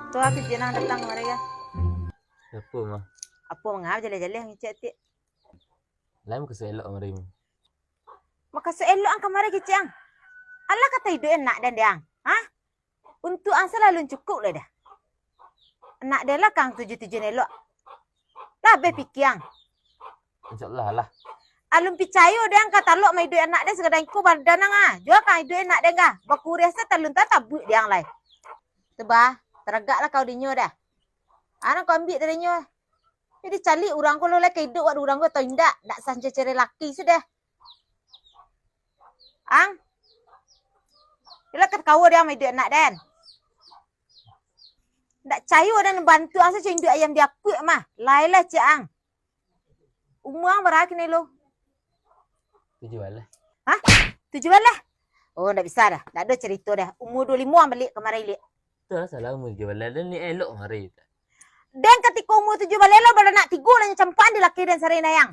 Tuh aku jenang datang mari ya. Apa mah? Apa mengapa jale-jale yang cek ti? Lain ke selok marimu. Maka seelok ang kamari kicang. Allah kata hidup enak dan diang. Hah? Untuk ang selalu cukup lah dah. Enak dia lah kang tujuh-tujuh elok. Lah be pikiang. Insyaallah lah. Alum picayo dia ang kata lo may hidup enak dia segadang ko badanang ah. Jua kang hidup enak dia enggak. Bakuria sa talun tatabuk dia ang lai. Teba, teragak lah kau dinyo dah. Anak kau ambil dari nyo. Jadi cali orang ko lo lah kehidup wad orang ko tindak. Tak sanca cari laki sudah. Ang. Ila kat kau dia may hidup enak dan. Tak cayo dan bantu ang sa hidup ayam dia kuit mah. Lailah cik ang. Umur ang berapa ni lo? Tujuan lah. Hah? Tujuan lah? Oh, tak bisa dah. Tak ada cerita dah. Umur 25 ang balik kemarin lihat. Tu lah salah umur tujuan lah. Dan ni elok mari. Dan ketika umur 7 balik lo baru nak tiga lah campaan di laki dan sari nayang.